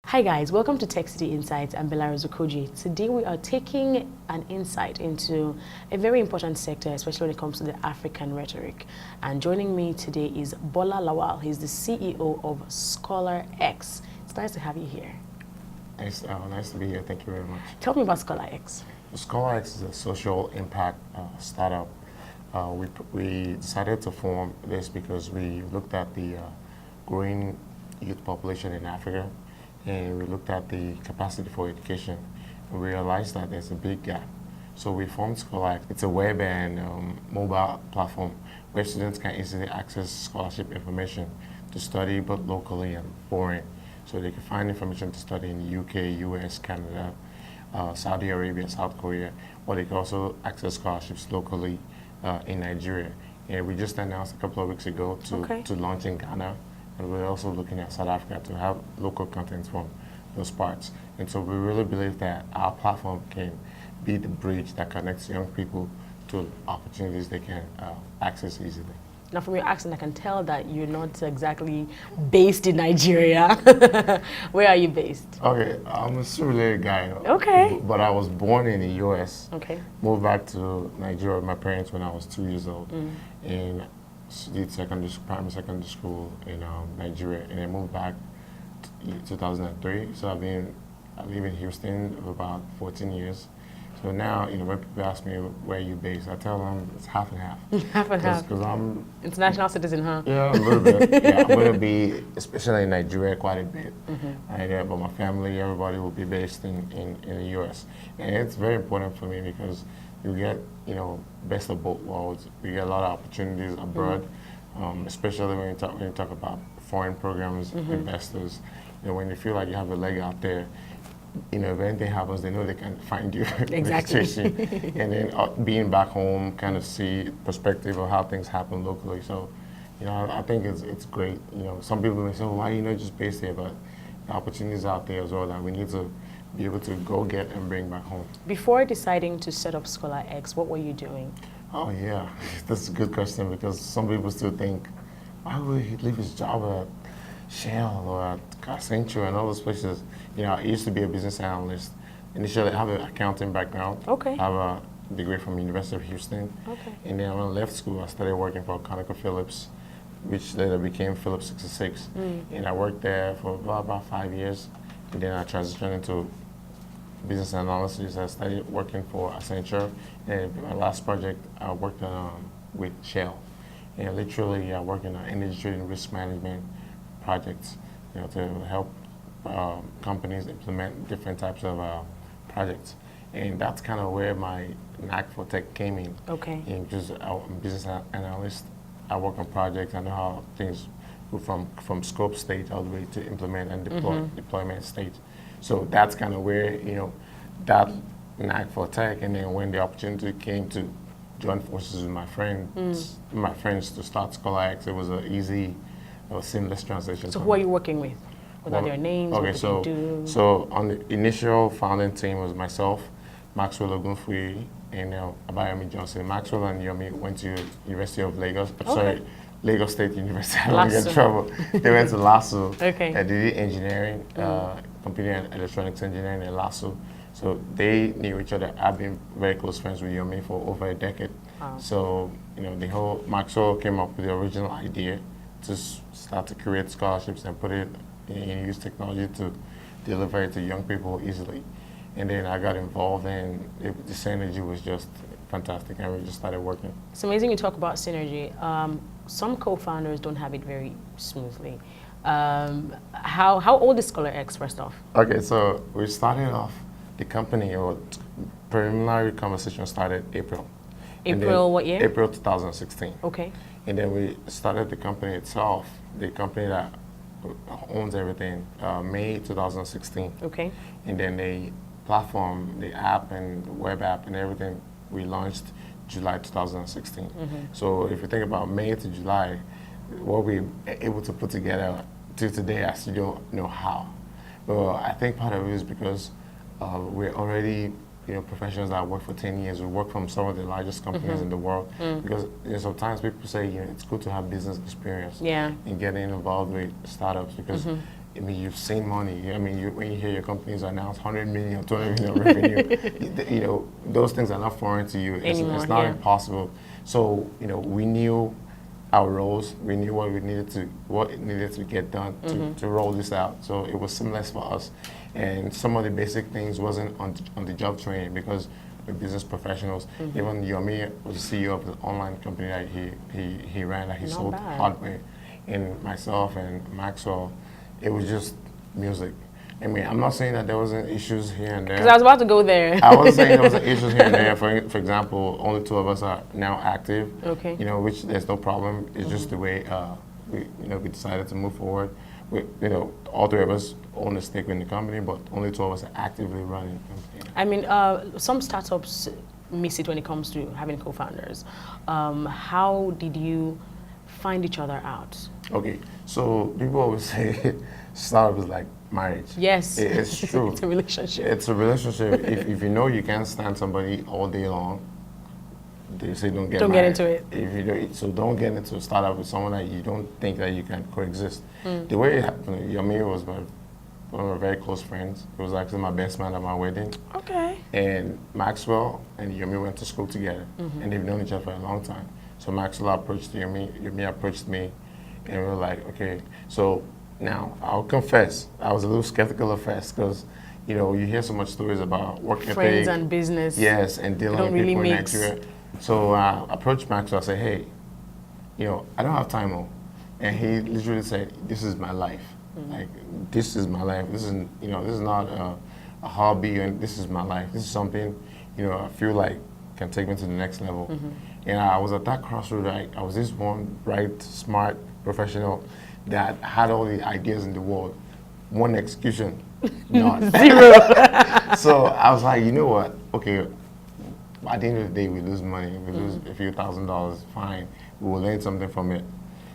Hi guys, welcome to TechCity Insights. I'm Bella Rozukoji. Today we are taking an insight into a very important sector, especially when it comes to the African rhetoric. And joining me today is Bola Lawal. He's the CEO of ScholarX. It's nice to have you here. Nice to be here. Thank you very much. Tell me about ScholarX. ScholarX is a social impact startup. We decided to form this because we looked at the growing youth population in Africa, and we looked at the capacity for education, and we realized that there's a big gap. So we formed ScholarX. It's a web and mobile platform where students can easily access scholarship information to study both locally and foreign. So they can find information to study in the UK, US, Canada, Saudi Arabia, South Korea, or they can also access scholarships locally in Nigeria. And we just announced a couple of weeks ago to launch in Ghana. And we're also looking at South Africa to have local content from those parts. And so we really believe that our platform can be the bridge that connects young people to opportunities they can access easily. Now from your accent, I can tell that you're not exactly based in Nigeria. Where are you based? Okay, I'm a Surulere guy. Okay. But I was born in the US. Okay. Moved back to Nigeria with my parents when I was 2 years old. And did primary secondary school in Nigeria, and I moved back in 2003. So I live in Houston for about 14 years. So now, when people ask me where you based, I tell them it's half and half. Half and half. Because I'm international citizen, huh? Yeah, a little bit. Yeah, I'm going to be, especially in Nigeria, quite a bit. But my family, everybody will be based in the U.S. And it's very important for me because you get, best of both worlds. You get a lot of opportunities abroad, especially when you talk about foreign programs, investors. When you feel like you have a leg out there, if anything happens, they know they can find you. Exactly. And then being back home, kind of see perspective of how things happen locally. So, I think it's great. Some people may say, well, why are you not just based here? But the opportunities out there as well that we need to be able to go get and bring back home. Before deciding to set up ScholarX, what were you doing? Oh yeah, that's a good question because some people still think, why would he leave his job at Shell or at Accenture and all those places? I used to be a business analyst. Initially, I have an accounting background. Okay. I have a degree from University of Houston. Okay. And then when I left school, I started working for ConocoPhillips, which later became Phillips 66. And I worked there for about 5 years. And then I transitioned into business analysis. I started working for Accenture. And my last project, I worked on with Shell. And literally, I worked on energy trading risk management projects, to help companies implement different types of projects. And that's kind of where my knack for tech came in. Okay. And just I'm a business analyst. I work on projects. I know how things go from scope stage all the way to implement and deployment stage. So that's kind of where, that knack for tech. And then when the opportunity came to join forces with my friends to start ScholarX, it was an easy, seamless transition. So who are you working with? What are their names? Okay, what do they do? so on the initial founding team was myself, Maxwell Ogunfuyi, and Abayomi Johnson. Maxwell and Yomi went to University of Lagos. Lagos State University. I don't get in trouble. They went to LASU. Okay. They did engineering, computer and electronics engineering at LASU. So they knew each other. I've been very close friends with Yomi for over a decade. Wow. So the whole Maxwell came up with the original idea to start to create scholarships and put it and use technology to deliver it to young people easily. And then I got involved, and the synergy was just fantastic, and we just started working. It's amazing you talk about synergy. Some co-founders don't have it very smoothly. How old is ScholarX, first off? Okay, so we started off the company, or preliminary conversation started April. April what year? April 2016. Okay. And then we started the company itself, the company that owns everything, May 2016. Okay. And then the platform, the app and the web app and everything, we launched July 2016. So if you think about May to July, what we were able to put together to today, I still don't know how. But I think part of it is because we're already professionals that work for 10 years who work from some of the largest companies in the world. Because sometimes people say it's good to have business experience and getting involved with startups because I mean, you've seen money. I mean, when you hear your companies announce 100 million, 200 million revenue, those things are not foreign to you. It's not impossible. So, we knew our roles. We knew what needed to get done to roll this out. So it was seamless for us. And some of the basic things wasn't on the job training because we're business professionals. Even Yomi was the CEO of the online company that he ran, that he sold hardware. And myself and Maxwell, it was just music. I mean, I'm not saying that there wasn't issues here and there. Because I was about to go there. I wasn't saying there wasn't issues here and there. For example, only 2 of us are now active. Okay. Which there's no problem. It's just the way we decided to move forward. All 3 of us own a stake in the company, but only 2 of us are actively running the company. I mean, some startups miss it when it comes to having co-founders. How did you find each other out? Okay, so people always say startup is like marriage. Yes. It's true. It's a relationship. It's a relationship. if you know you can't stand somebody all day long, they say don't get into it. So don't get into a startup with someone that you don't think that you can coexist. The way it happened, Yamir was one of my very close friends. He was actually my best man at my wedding. Okay. And Maxwell and Yami went to school together, and they've known each other for a long time. So Maxwell approached Yami approached me, and we were like, okay. So now I'll confess, I was a little skeptical at first because, you hear so much stories about work ethic. Friends and business. Yes, and dealing with people in Nigeria. So I approached Maxwell. I said, hey, I don't have time. And he literally said, this is my life. Like, this is my life. This is, this is not a hobby, and this is my life. This is something, I feel like can take me to the next level. And I was at that crossroad. I was this one bright, smart professional that had all the ideas in the world. One execution, none. Zero. So I was like, you know what? Okay, at the end of the day, we lose money. We lose a few $1,000s. Fine, we will learn something from it.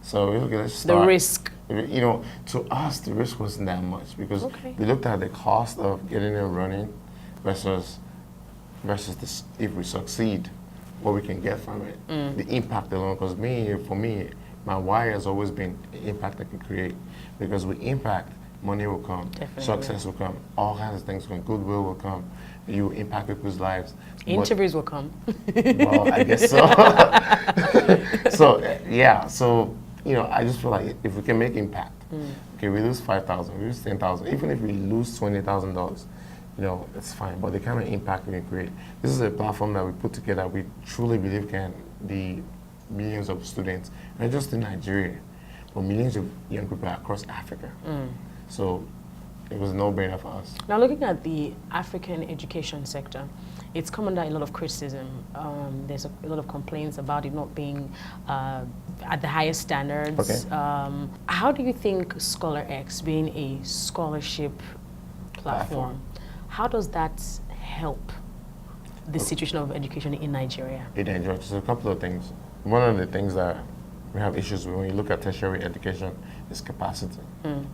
So let's start. The risk. To us, the risk wasn't that much because we looked at the cost of getting it running versus this, if we succeed, what we can get from it, the impact alone. Because for me, my why has always been the impact I can create. Because with impact, money will come, success will come, all kinds of things will come, goodwill will come. You impact people's lives. Interviews will come. Well, I guess so. So I just feel like if we can make impact, okay, we lose 5,000, we lose 10,000, even if we lose $20,000, it's fine. But the kind of impact we can create. This is a platform that we put together. We truly believe can be millions of students, not just in Nigeria, but millions of young people across Africa. So it was a no-brainer for us. Now, looking at the African education sector, it's come under a lot of criticism. There's a lot of complaints about it not being at the highest standards. Okay. How do you think ScholarX, being a scholarship platform, how does that help the situation of education in Nigeria? In Nigeria, so a couple of things. One of the things that we have issues with when you look at tertiary education is capacity,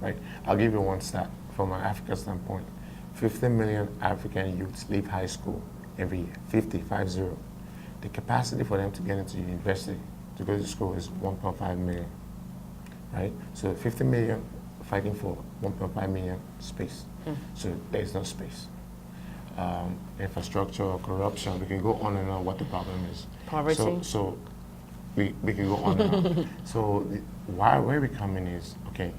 right? I'll give you one stat from an Africa standpoint. 50 million African youths leave high school every year, 50. The capacity for them to get into university, to go to school is 1.5 million, right? So 50 million fighting for 1.5 million space. So there's no space. Infrastructure, corruption, we can go on and on what the problem is. Poverty. So we can go on and on. So where we come in is, okay,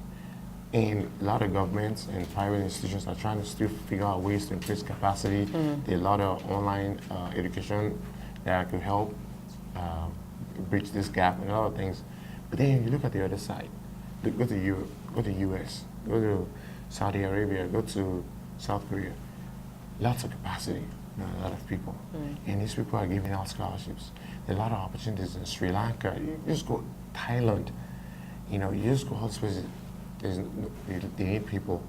in a lot of governments and private institutions are trying to still figure out ways to increase capacity. There are a lot of online education that could help bridge this gap and other things. But then you look at the other side. Go to Europe, go to US, go to Saudi Arabia, go to South Korea. Lots of capacity, a lot of people. And these people are giving out scholarships. There are a lot of opportunities in Sri Lanka. You just go Thailand. You just go all these places. They need people.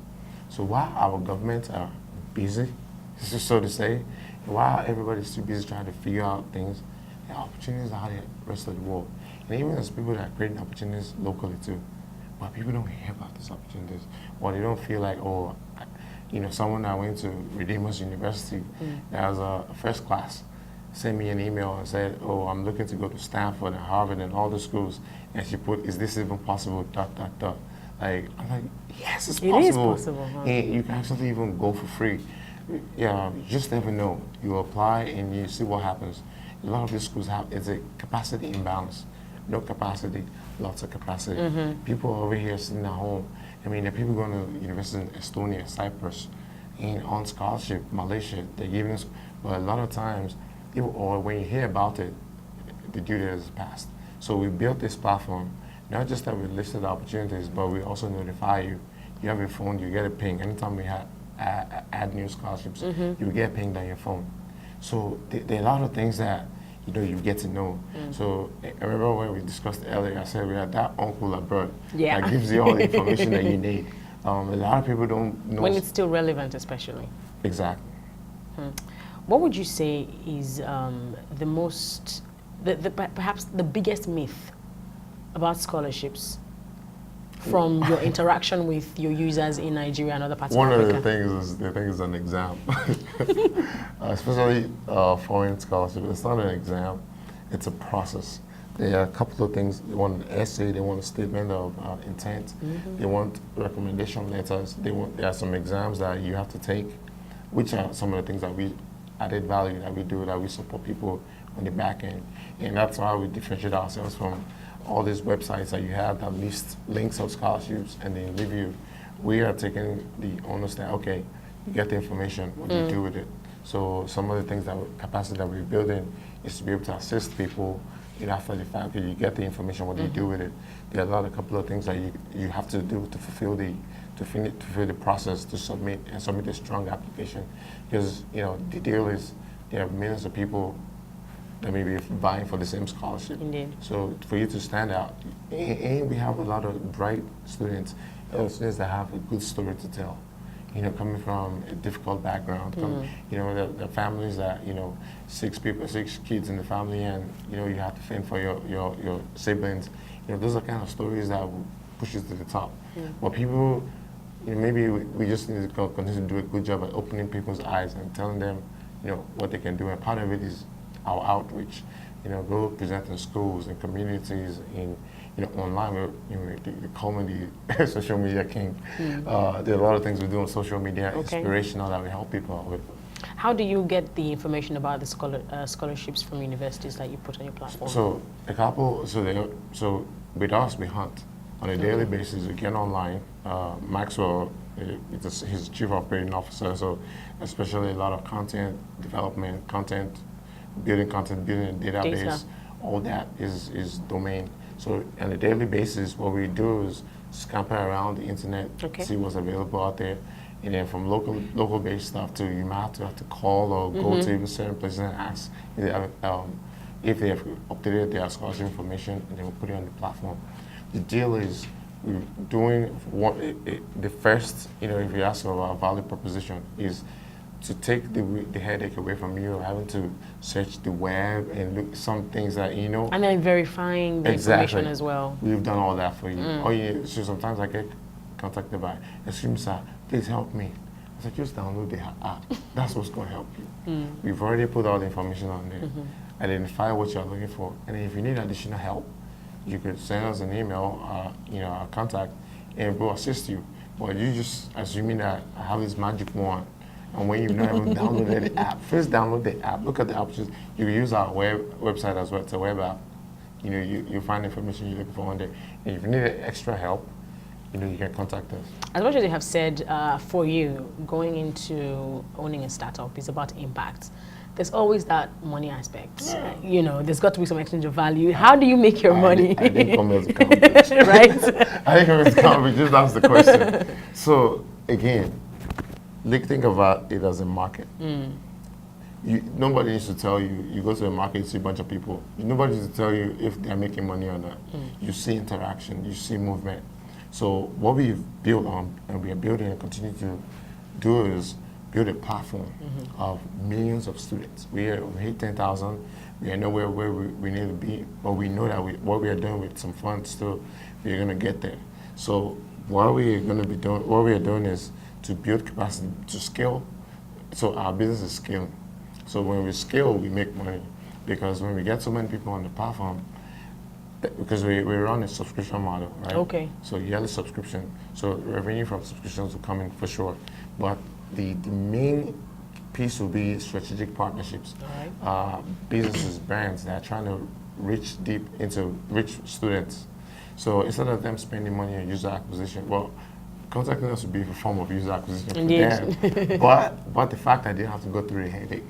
So while our governments are busy, so to say, while everybody's too busy trying to figure out things, there are opportunities out there the rest of the world. And even there's people that are creating opportunities locally too. But people don't hear about these opportunities. Or they don't feel like, someone that went to Redeemers University that was a first class sent me an email and said, oh, I'm looking to go to Stanford and Harvard and all the schools. And she put, is this even possible, ... Like, I'm like, yes, it's possible. It is possible, huh? And you can actually even go for free. Yeah, you just never know. You apply and you see what happens. A lot of these schools it's a capacity imbalance. No capacity, lots of capacity. People over here sitting at home. I mean, there are people going to university in Estonia, Cyprus, and on scholarship, Malaysia. They're giving us, but a lot of times, or when you hear about it, the due date has passed. So we built this platform, not just that we listed opportunities, but we also notify you. You have your phone, you get a ping. Anytime we add new scholarships, you get pinged on your phone. So there are a lot of things that you get to know. So I remember when we discussed earlier, I said we had that uncle abroad that gives you all the information that you need. A lot of people don't know. When it's still relevant, especially. Exactly. What would you say is perhaps the biggest myth about scholarships from your interaction with your users in Nigeria and other parts of Africa? One of the things is they think it's an exam, especially foreign scholarship. It's not an exam; it's a process. There are a couple of things. They want an essay. They want a statement of intent. They want recommendation letters. There are some exams that you have to take, which are some of the things that we added value that we do, that we support people on the back end, and that's how we differentiate ourselves from all these websites that you have that list links of scholarships and then leave you. We are taking the onus that, okay, you get the information, what do you do with it? So some of the things capacity that we're building is to be able to assist people after the fact that you get the information, what do you do with it? There are a couple of things that you have to do to fulfill the process to submit a strong application. Because the deal is there are millions of people that may be vying for the same scholarship. Indeed. So for you to stand out, and we have a lot of bright students that have a good story to tell. Coming from a difficult background, the families that, 6 kids in the family, and you have to fend for your siblings. Those are kind of stories that will push you to the top. But people, maybe we just need to continue to do a good job at opening people's eyes and telling them, what they can do. And part of it is our outreach. Go present in schools and communities, online. They call me the social media king. There are a lot of things we do on social media, inspirational, that we help people with. How do you get the information about the scholarships from universities that you put on your platform? So so with us, we hunt on a daily basis. We get online. Maxwell, he's chief operating officer, so especially a lot of content development, building a database, all that is domain. So on a daily basis, what we do is scamper around the internet, see what's available out there, and then from local based stuff to you might have to call or go to certain places and ask if they have updated their scholarship information, and then we'll put it on the platform. The deal is we're doing the first, if you ask about our value proposition, is to take the headache away from you, having to search the web and look some things that and then verifying the information as well. We've done all that for you. So sometimes I get contacted by, excuse me, sir, please help me. I said, just download the app. That's what's going to help you. We've already put all the information on there. Identify what you're looking for, and if you need additional help, you could send us an email, our contact, and we'll assist you. But you just assuming that I have this magic wand. And when you've not even downloaded the app, first download the app, look at the options. You can use our website as well. It's a web app. You find information you're looking for on there. And if you need extra help, you can contact us. As much as you have said, for you, going into owning a startup is about impact. There's always that money aspect. There's got to be some exchange of value. How do you make your money? I didn't come here to count. Right? I didn't come here to count. Just ask the question. So, again, think about it as a market. Nobody needs to tell you. You go to a market, you see a bunch of people. Nobody needs to tell you if they're making money or not. You see interaction, you see movement. So what we've built on, and we are building and continue to do, is build a platform of millions of students. We hit 10,000. We are nowhere where we need to be, but we know that what we are doing with some funds still, we're going to get there. So what we are doing is to build capacity, to scale. So our business is scaling. So when we scale, we make money. Because when we get so many people on the platform, because we run a subscription model, right? Okay. So yearly subscription. So revenue from subscriptions will come in for sure. But the main piece will be strategic partnerships. All right. Businesses, brands that are trying to reach deep into rich students. So instead of them spending money on user acquisition, well, contacting us would be a form of user acquisition for them. but the fact that they don't have to go through a headache,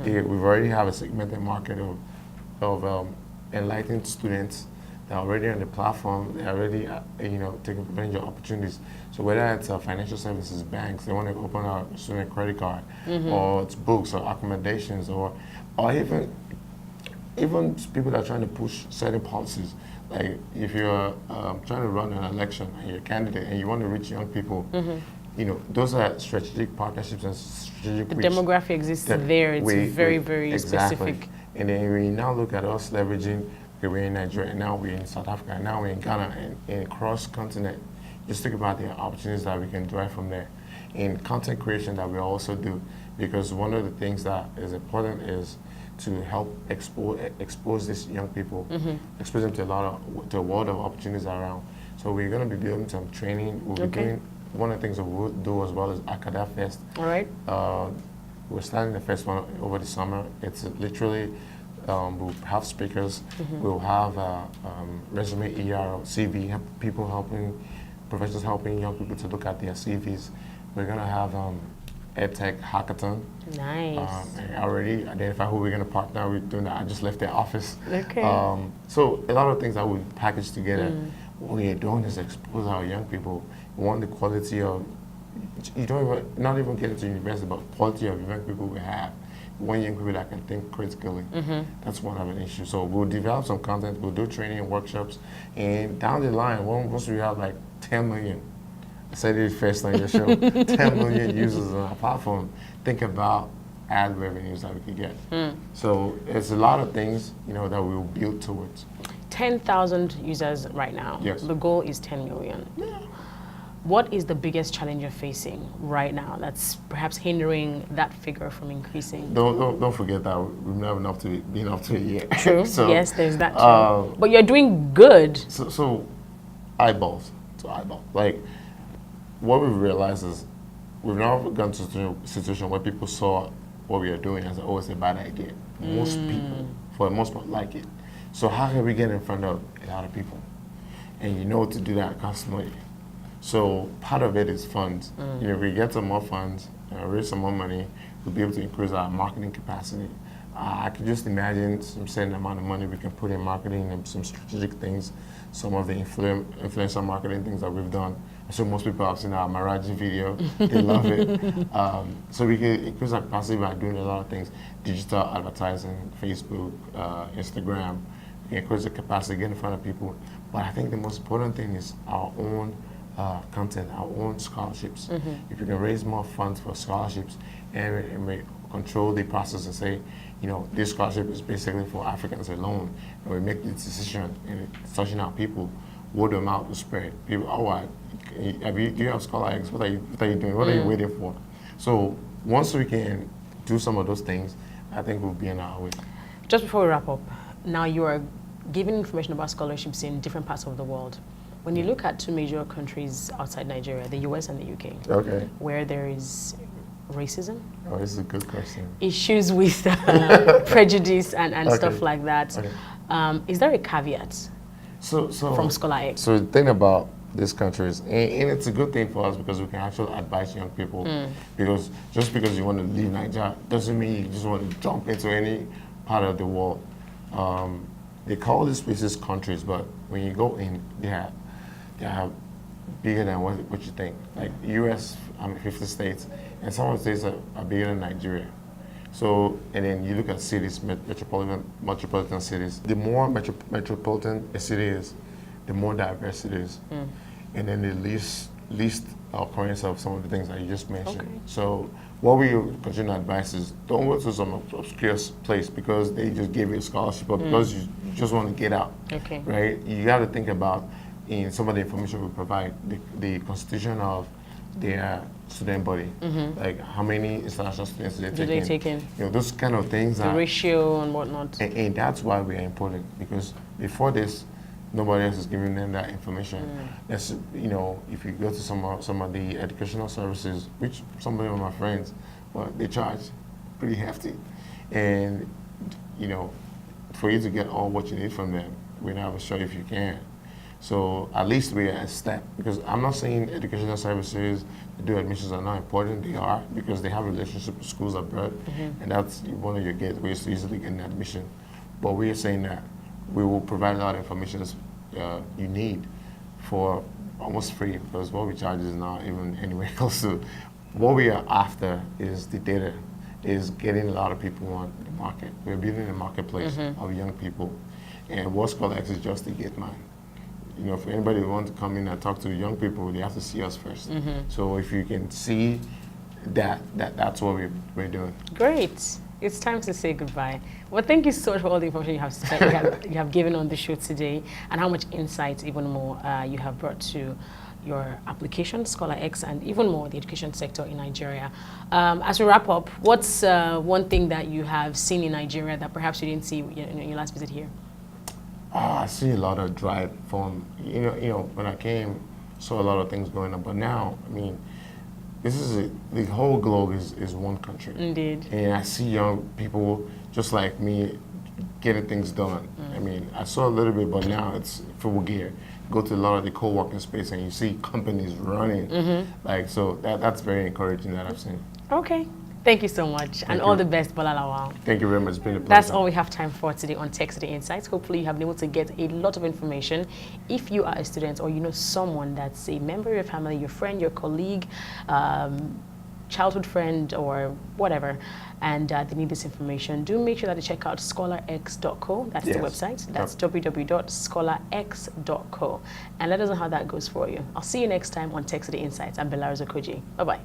we've already have a segmented market of enlightened students that are already on the platform. They're already taking advantage of opportunities. So whether it's financial services, banks, they want to open a student credit card, or it's books or accommodations, or even people that are trying to push certain policies. Like if you're trying to run an election and you're a candidate and you want to reach young people, those are strategic partnerships and strategic reach. Demographic exists there. It's very, very exactly. specific. And then when you now look at us leveraging, okay, we're in Nigeria, and now we're in South Africa, and now we're in Ghana, and across continent. Just think about the opportunities that we can derive from there. In content creation that we also do, because one of the things that is important is to help expose these young people, expose them to a world of opportunities around. So we're going to be building some training. We'll be doing, one of the things that we'll do as well as Acada Fest. All right. We're starting the first one over the summer. It's literally, we'll have speakers, we'll have resume ER, CV, people helping, professionals helping young people to look at their CVs. We're going to have EdTech Hackathon. Nice. I already identified who we're going to partner with doing that. I just left their office. Okay. So a lot of things that we package together. What we're doing is expose our young people. We want the quality of, not even get into university, but quality of young people we have. We want young people that can think critically. That's one of an issue. So we'll develop some content, we'll do training and workshops, and down the line, once we have like 10 million, I said it first on your show, 10 million users on our platform, think about ad revenues that we could get. So it's a lot of things, that we'll build towards. 10,000 users right now. Yes. The goal is 10 million. Yeah. What is the biggest challenge you're facing right now that's perhaps hindering that figure from increasing? Don't forget that we've never been up to a year. True. So, yes, there's that too. But you're doing good. So eyeballs to eyeball. Like, what we've realized is we've now gone to a situation where people saw what we are doing as always a bad idea. Most people, for the most part, like it. So how can we get in front of a lot of people? And to do that costs money. So part of it is funds. If we get some more funds, raise some more money, we'll be able to increase our marketing capacity. I could just imagine some certain amount of money we can put in marketing and some strategic things, some of the influencer marketing things that we've done. So most people have seen our Maraji video, they love it. So we can increase our capacity by doing a lot of things, digital advertising, Facebook, Instagram. We can increase the capacity, get in front of people. But I think the most important thing is our own content, our own scholarships. If you can raise more funds for scholarships and we control the process and say, this scholarship is basically for Africans alone, and we make the decision and it's touching out people, word of mouth will spread. People, do you have ScholarX? What are you doing? What are you waiting for? So once we can do some of those things, I think we'll be in our way. Just before we wrap up, now you are giving information about scholarships in different parts of the world. When you look at two major countries outside Nigeria, the US and the UK, where there is racism, this is a good question. Issues with prejudice and stuff like that, is there a caveat from ScholarX? So the thing about these countries, and it's a good thing for us because we can actually advise young people, because just because you want to leave Nigeria doesn't mean you just want to jump into any part of the world. They call these places countries, but when you go in, they have bigger than what you think. Like US, 50 states, and some of the states are bigger than Nigeria. So, and then you look at cities, metropolitan cities. The more metropolitan a city is, the more diverse it is. And then the least occurrence of some of the things that you just mentioned. So what we continue to advise is don't go to some obscure place because they just gave you a scholarship or because you just want to get out, right? You got to think about in some of the information we provide, the constitution of their student body. Like how many international students Do they take in? You know, those kind of things. The ratio and whatnot. And that's why we are important, because before this, nobody else is giving them that information. That's, you know, if you go to some of the educational services, which some of my friends, well, they charge pretty hefty. And, you know, for you to get all what you need from them, we're not sure if you can. So at least we're a step, because I'm not saying educational services that do admissions are not important. They are, because they have a relationship with schools abroad, and that's one of your gateways to easily get an admission. But we are saying that we will provide a lot of information you need for almost free, because what we charge is not even anywhere close to. What we are after is the data, is getting a lot of people on the market. We're building a marketplace of young people, and what ScholarX is just the gate man. You know, for anybody who wants to come in and talk to young people, they have to see us first. So if you can see that's what we're doing. Great. It's time to say goodbye. Well, thank you so much for all the information you have given on the show today, and how much insight, even more, you have brought to your application, ScholarX, and even more the education sector in Nigeria. As we wrap up, what's one thing that you have seen in Nigeria that perhaps you didn't see in your last visit here? I see a lot of drive from, you know, when I came, saw a lot of things going on, but now, I mean, the whole globe is one country. Indeed. And I see young people just like me getting things done. I mean, I saw a little bit, but now it's full gear. Go to a lot of the co-working space and you see companies running. Like, so that's very encouraging that I've seen. Okay. Thank you so much, and all the best, Bola Lawal. Thank you very much. It's been a pleasure. That's all we have time for today on TechCity Insights. Hopefully you have been able to get a lot of information. If you are a student, or you know someone that's a member of your family, your friend, your colleague, childhood friend, or whatever, and they need this information, do make sure that you check out ScholarX.co. That's the website. That's www.scholarx.co. And let us know how that goes for you. I'll see you next time on TechCity Insights. I'm Belaro Zokoji. Bye-bye.